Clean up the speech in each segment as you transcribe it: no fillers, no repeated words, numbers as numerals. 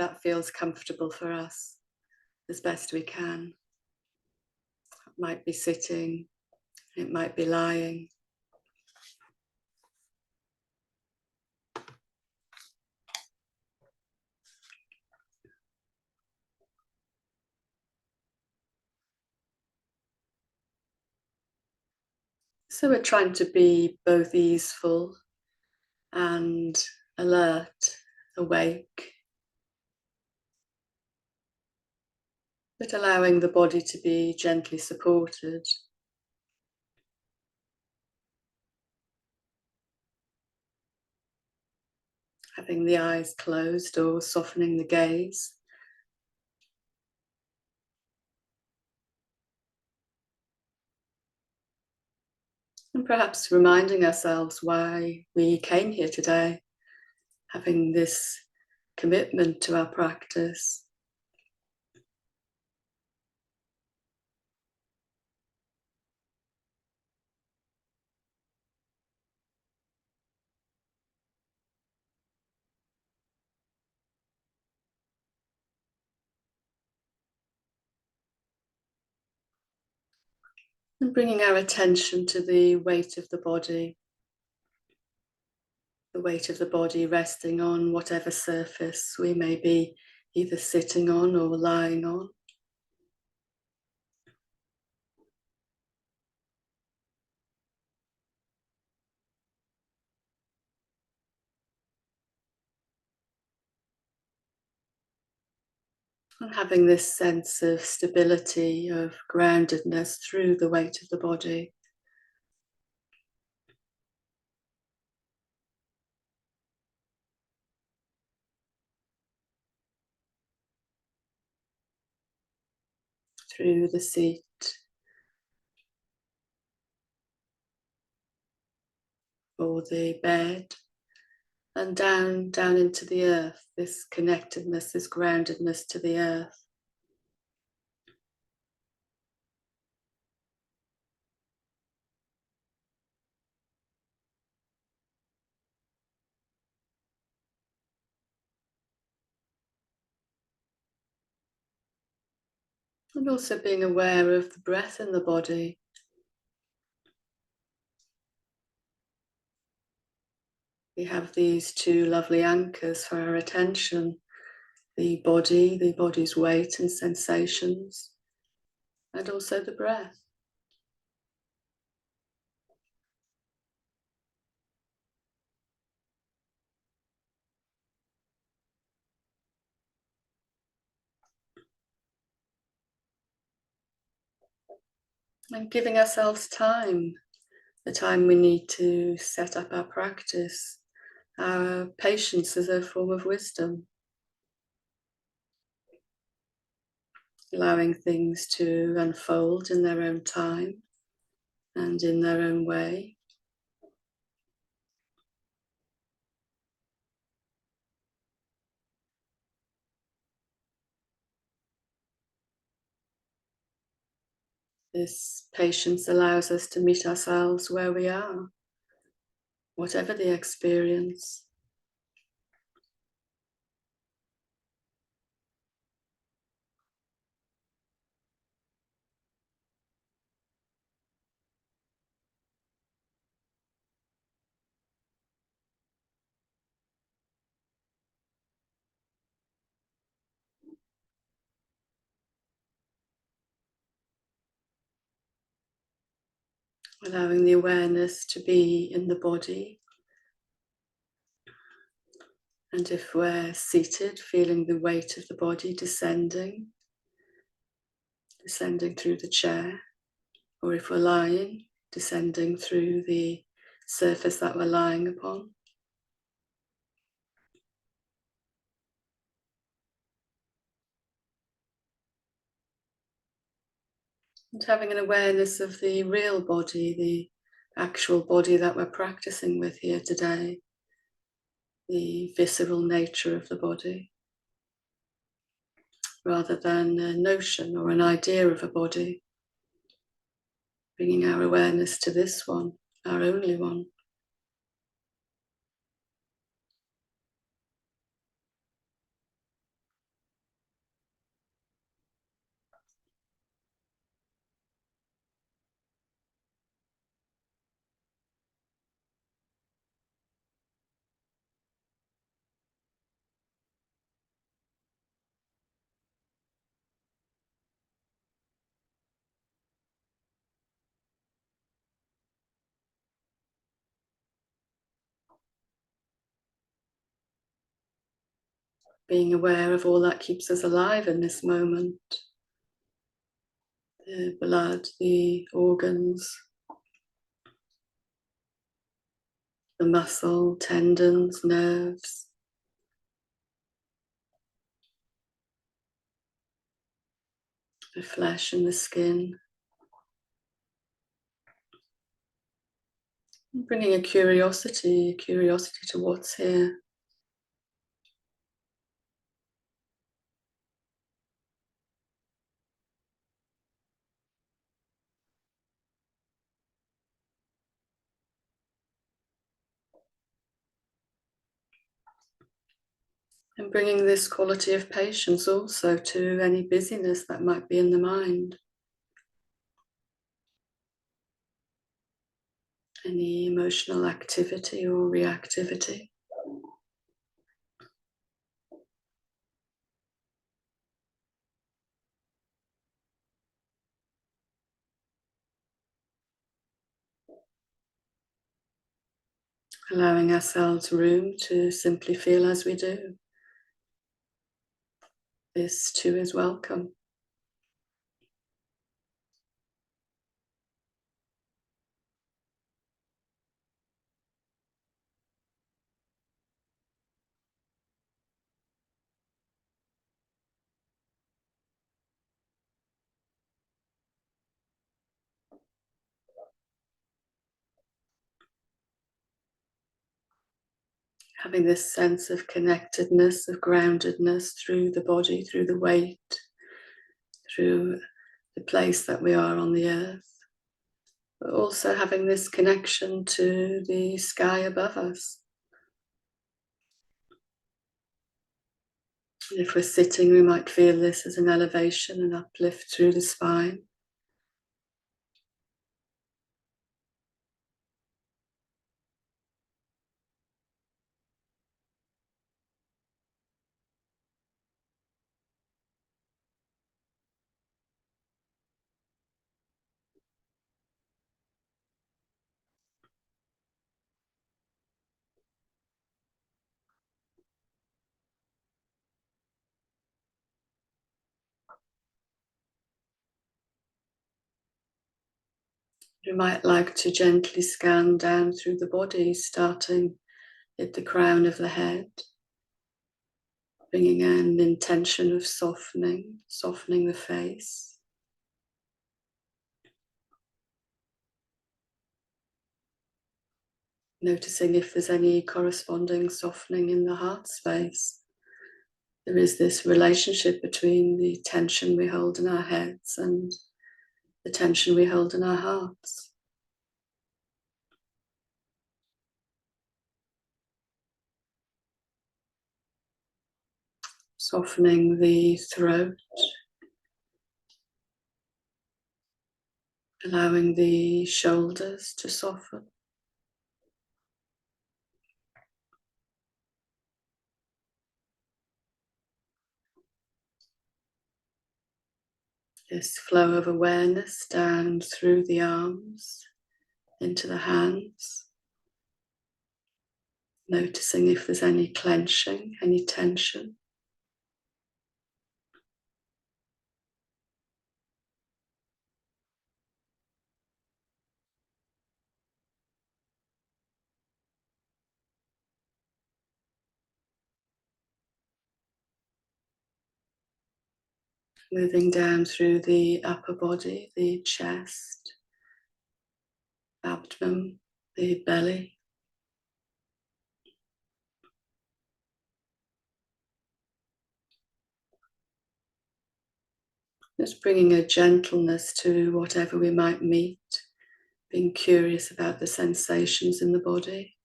that feels comfortable for us as best we can. It might be sitting, it might be lying. So we're trying to be both easeful and alert, awake, but allowing the body to be gently supported. Having the eyes closed or softening the gaze. And perhaps reminding ourselves why we came here today, having this commitment to our practice. And bringing our attention to the weight of the body resting on whatever surface we may be either sitting on or lying on. And having this sense of stability, of groundedness through the weight of the body. Through the seat, or the bed, and down into the earth, this connectedness, this groundedness to the earth. And also being aware of the breath in the body. We have these two lovely anchors for our attention, the body's weight and sensations, and also the breath. And giving ourselves time, the time we need to set up our practice, our patience as a form of wisdom. Allowing things to unfold in their own time and in their own way. This patience allows us to meet ourselves where we are, whatever the experience. Allowing the awareness to be in the body. And if we're seated, feeling the weight of the body descending through the chair. Or if we're lying, descending through the surface that we're lying upon. And having an awareness of the real body, the actual body that we're practicing with here today, the visceral nature of the body, rather than a notion or an idea of a body. Bringing our awareness to this one, our only one. being aware of all that keeps us alive in this moment. The blood, the organs, the muscle, tendons, nerves, the flesh and the skin. Bringing a curiosity to what's here. And bringing this quality of patience also to any busyness that might be in the mind. Any emotional activity or reactivity. Allowing ourselves room to simply feel as we do. This too is welcome. Having this sense of connectedness, of groundedness through the body, through the weight, through the place that we are on the earth. But also having this connection to the sky above us. If we're sitting, we might feel this as an elevation, an uplift through the spine. You might like to gently scan down through the body, starting at the crown of the head, bringing an intention of softening the face. Noticing if there's any corresponding softening in the heart space. There is this relationship between the tension we hold in our heads and the tension we hold in our hearts. Softening the throat, allowing the shoulders to soften. This flow of awareness down through the arms, into the hands. Noticing if there's any clenching, any tension. Moving down through the upper body, the chest, abdomen, the belly. Just bringing a gentleness to whatever we might meet, being curious about the sensations in the body.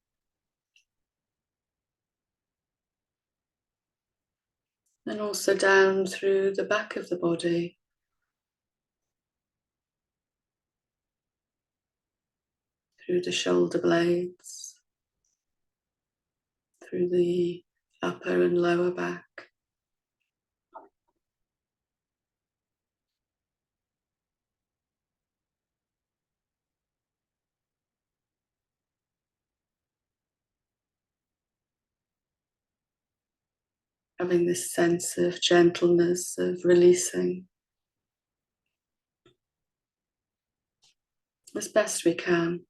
And also down through the back of the body. Through the shoulder blades, through the upper and lower back. having this sense of gentleness, of releasing as best we can.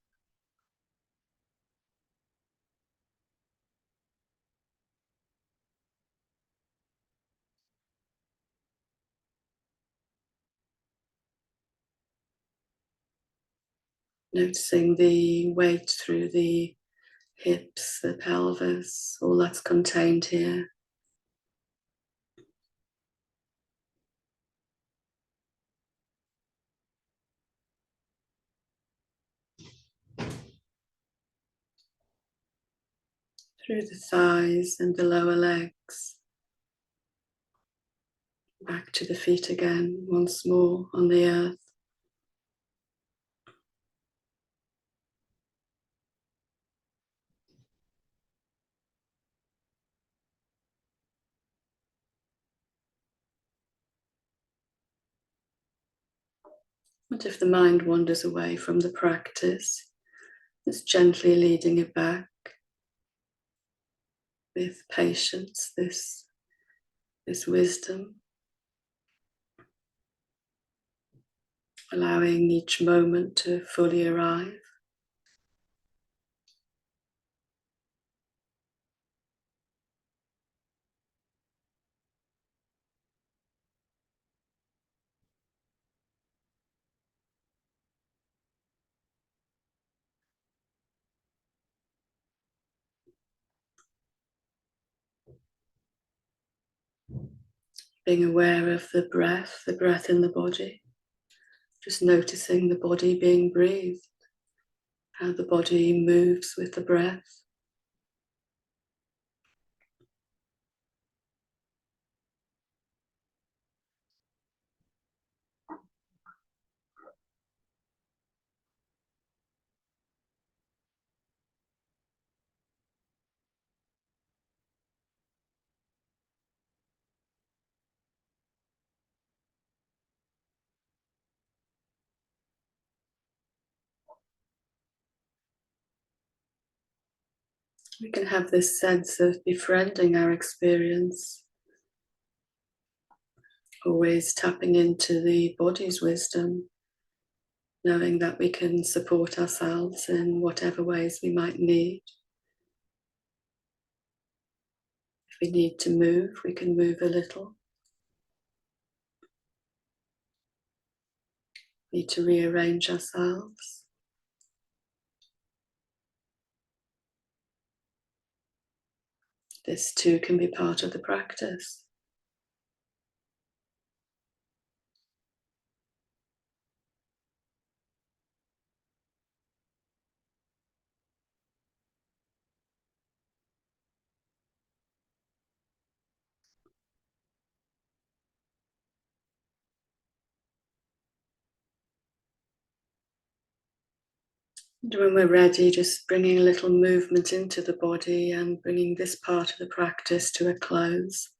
Noticing the weight through the hips, the pelvis, all that's contained here. Through the thighs and the lower legs. Back to the feet again, once more on the earth. What if the mind wanders away from the practice? It's gently leading it back with patience, this wisdom, allowing each moment to fully arrive. Being aware of the breath in the body, just noticing the body being breathed, how the body moves with the breath. We can have this sense of befriending our experience, always tapping into the body's wisdom, knowing that we can support ourselves in whatever ways we might need. If we need to move, we can move a little. Need to rearrange ourselves. This too can be part of the practice. And when we're ready, just bringing a little movement into the body and bringing this part of the practice to a close.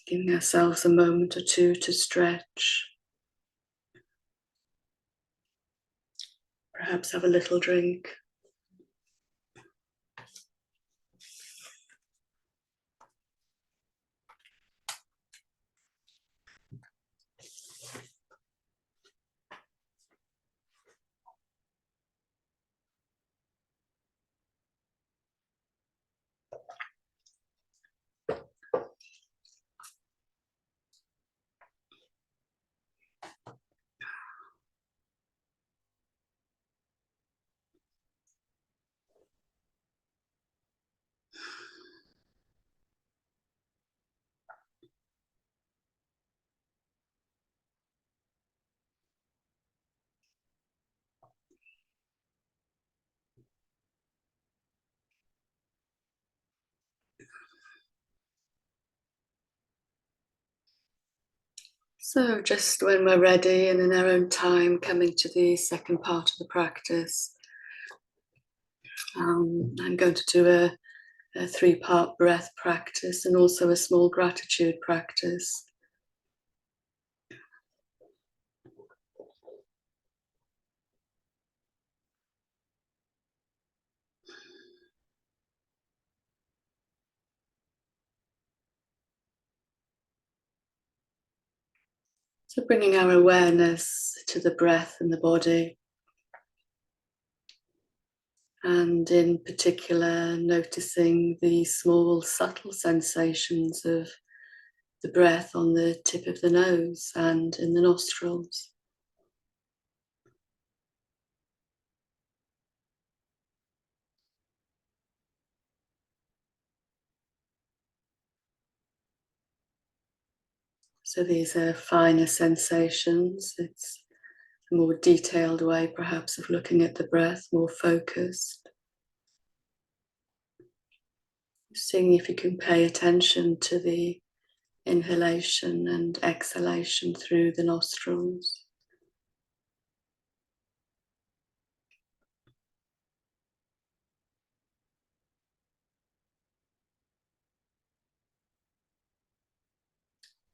Giving ourselves a moment or two to stretch. Perhaps have a little drink. So just when we're ready and in our own time, coming to the second part of the practice, I'm going to do a three-part breath practice and also a small gratitude practice. So bringing our awareness to the breath and the body, and in particular noticing the small subtle sensations of the breath on the tip of the nose and in the nostrils. So these are finer sensations. It's a more detailed way perhaps of looking at the breath, more focused. Seeing if you can pay attention to the inhalation and exhalation through the nostrils.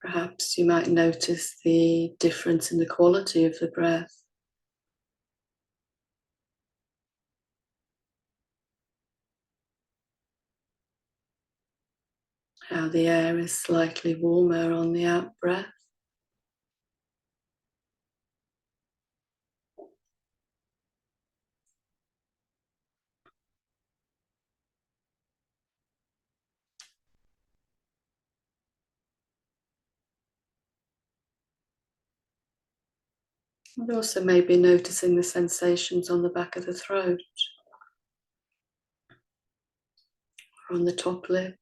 Perhaps you might notice the difference in the quality of the breath. How the air is slightly warmer on the out breath. And also maybe noticing the sensations on the back of the throat or on the top lip.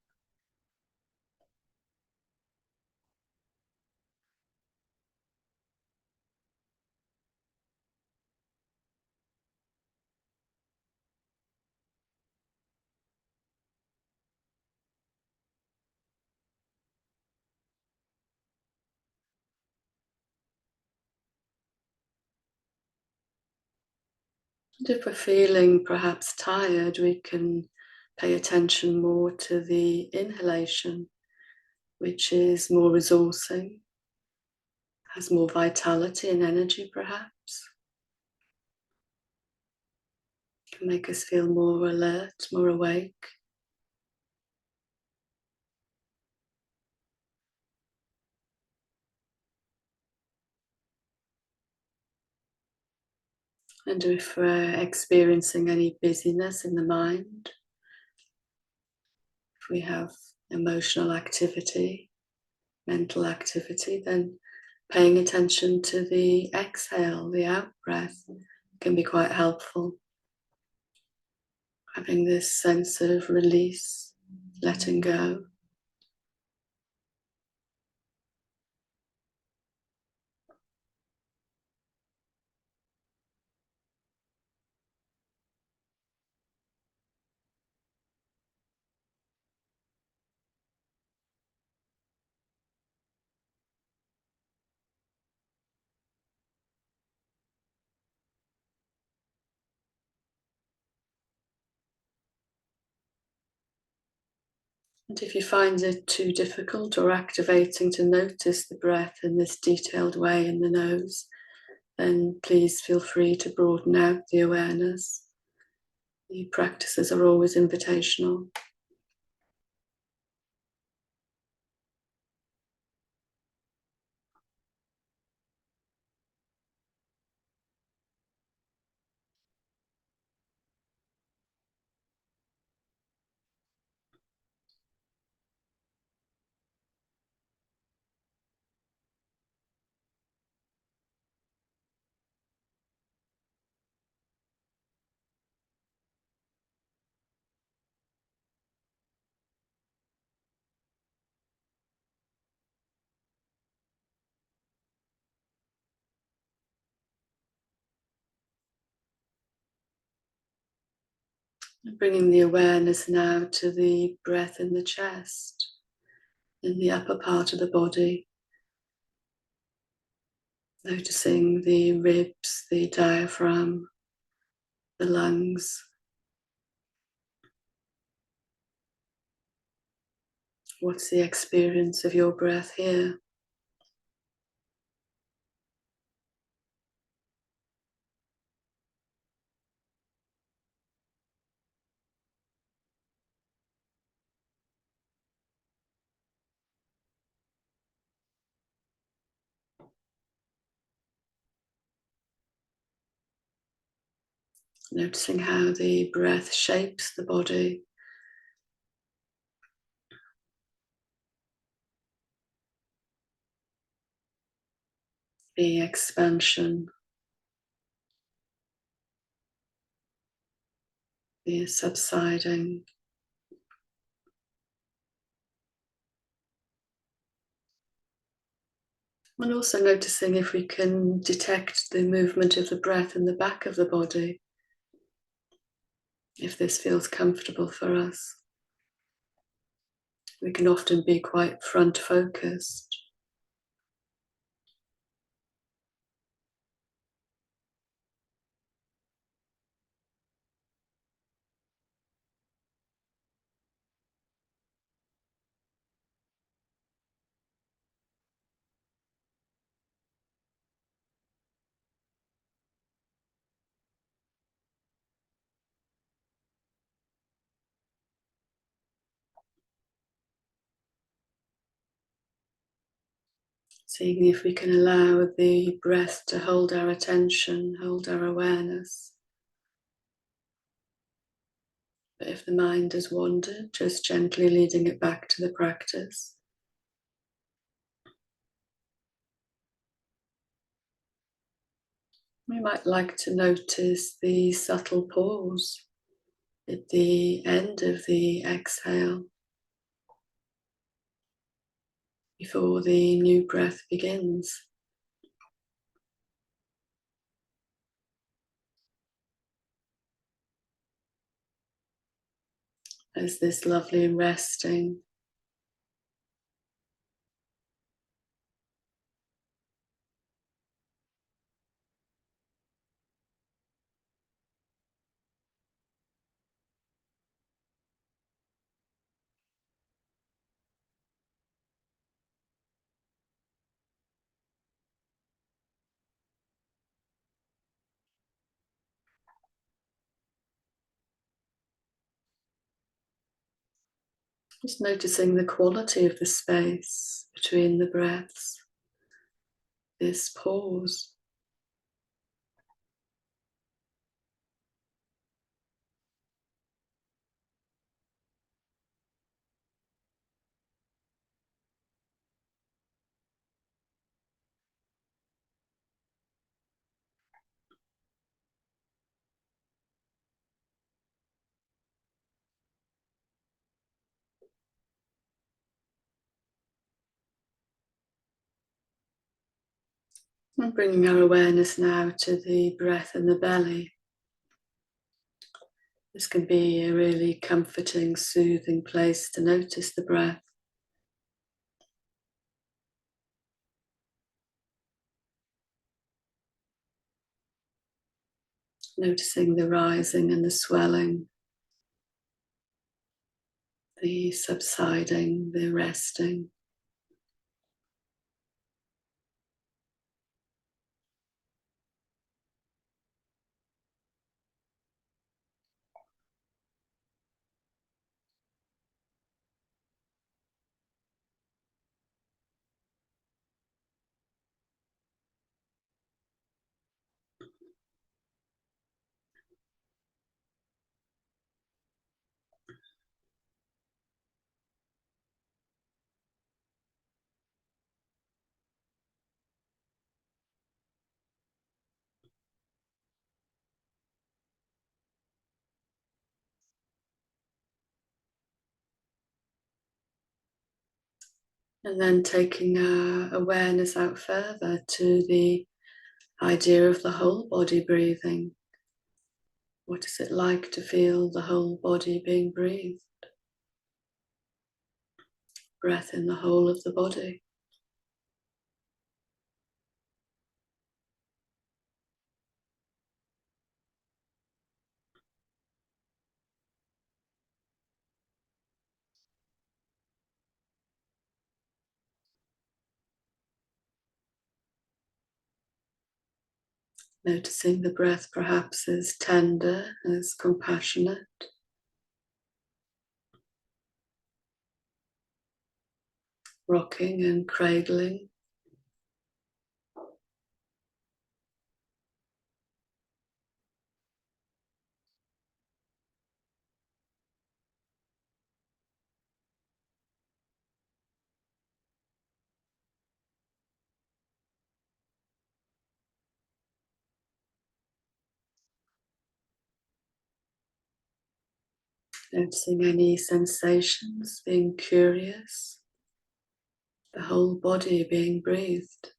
And if we're feeling perhaps tired, we can pay attention more to the inhalation, which is more resourcing, has more vitality and energy perhaps, can make us feel more alert, more awake. And if we're experiencing any busyness in the mind, if we have emotional activity, mental activity, then paying attention to the exhale, the out breath, can be quite helpful. Having this sense of release, letting go. And if you find it too difficult or activating to notice the breath in this detailed way in the nose, then please feel free to broaden out the awareness. The practices are always invitational. And bringing the awareness now to the breath in the chest, in the upper part of the body. Noticing the ribs, the diaphragm, the lungs. What's the experience of your breath here? Noticing how the breath shapes the body. The expansion, the subsiding. And also noticing if we can detect the movement of the breath in the back of the body, if this feels comfortable for us. We can often be quite front focused. Seeing if we can allow the breath to hold our attention, hold our awareness. But if the mind has wandered, just gently leading it back to the practice. We might like to notice the subtle pause at the end of the exhale before the new breath begins. There's this lovely resting. Just noticing the quality of the space between the breaths, this pause. And bringing our awareness now to the breath in the belly. This can be a really comforting, soothing place to notice the breath. Noticing the rising and the swelling, the subsiding, the resting. And then taking our awareness out further to the idea of the whole body breathing. What is it like to feel the whole body being breathed? Breath in the whole of the body. Noticing the breath perhaps as tender, as compassionate. Rocking and cradling. Noticing any sensations, being curious, the whole body being breathed.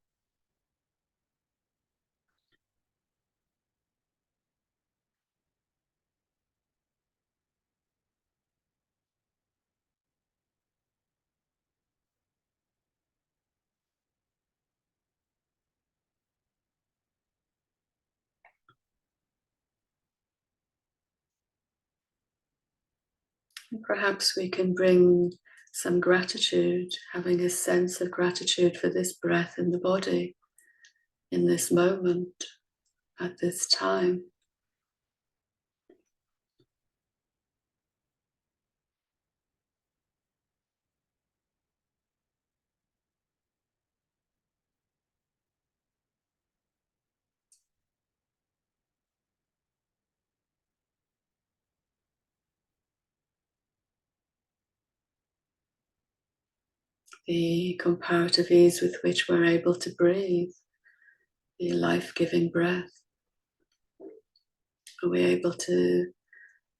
And perhaps we can bring some gratitude, having a sense of gratitude for this breath in the body, in this moment, at this time. The comparative ease with which we're able to breathe, the life-giving breath. Are we able to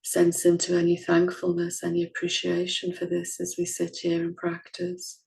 sense into any thankfulness, any appreciation for this as we sit here and practice?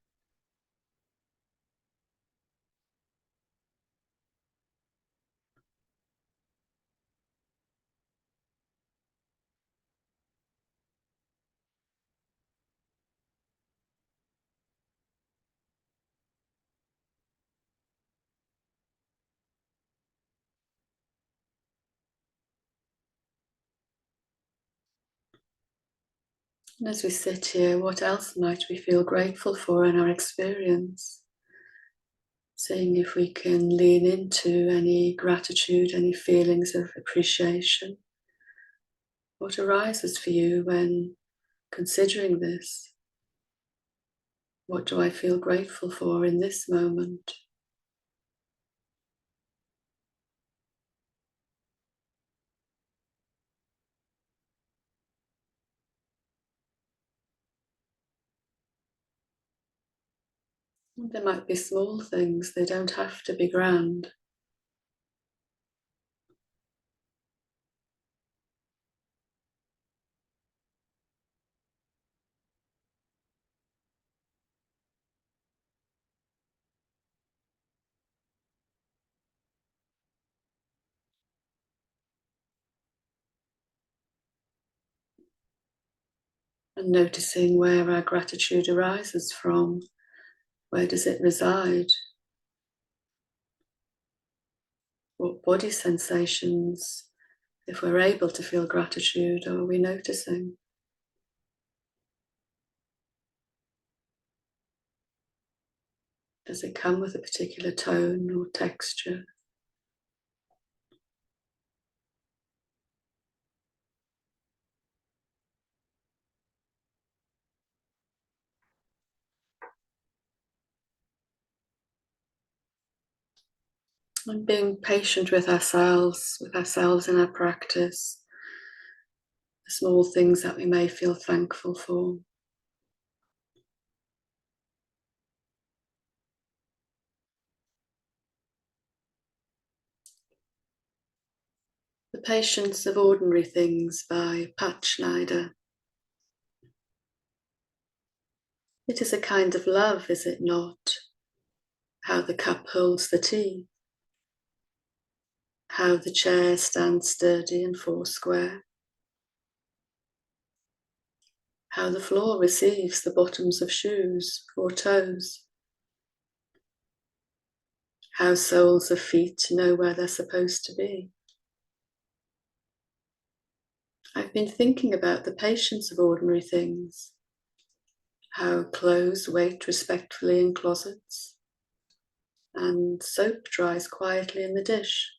And as we sit here, what else might we feel grateful for in our experience? Seeing if we can lean into any gratitude, any feelings of appreciation. What arises for you when considering this? What do I feel grateful for in this moment? There might be small things, they don't have to be grand. And noticing where our gratitude arises from. Where does it reside? What body sensations, if we're able to feel gratitude, are we noticing? Does it come with a particular tone or texture? And being patient with ourselves in our practice, the small things that we may feel thankful for. The Patience of Ordinary Things by Pat Schneider. It is a kind of love, is it not? How the cup holds the tea, how the chair stands sturdy and foursquare, how the floor receives the bottoms of shoes or toes, how soles of feet know where they're supposed to be. I've been thinking about the patience of ordinary things, how clothes wait respectfully in closets, and soap dries quietly in the dish,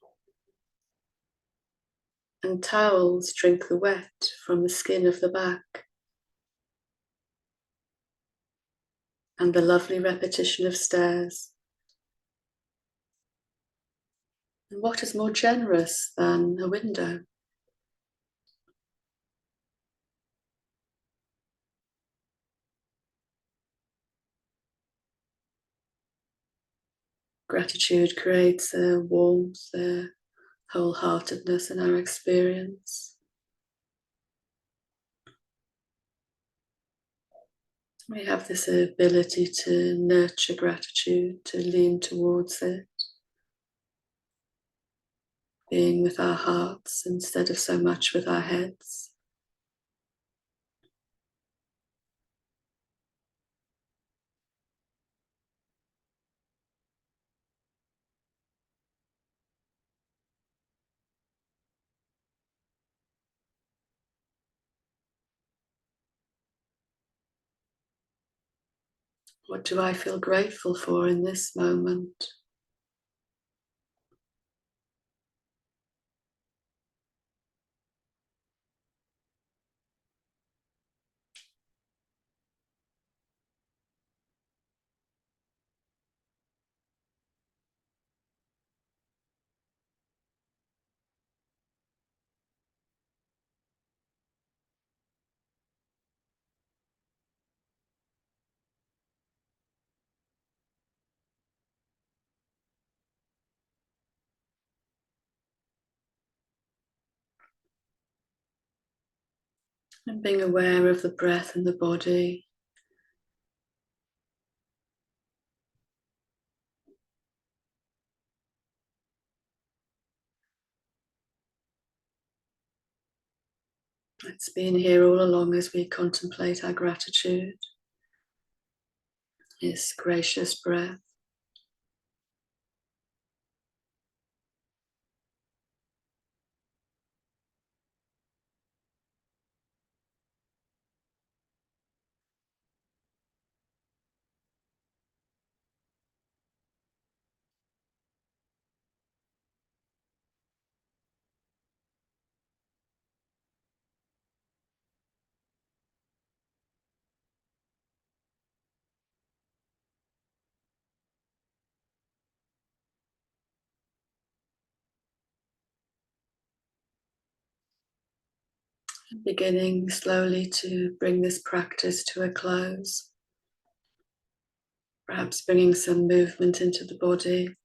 and towels drink the wet from the skin of the back, and the lovely repetition of stairs. And what is more generous than a window? Gratitude creates a warmth, a wholeheartedness in our experience. We have this ability to nurture gratitude, to lean towards it, being with our hearts instead of so much with our heads. What do I feel grateful for in this moment? And being aware of the breath and the body. It's been here all along as we contemplate our gratitude. This gracious breath. Beginning slowly to bring this practice to a close. Perhaps bringing some movement into the body,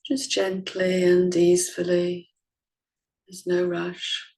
just gently and easefully. There's no rush.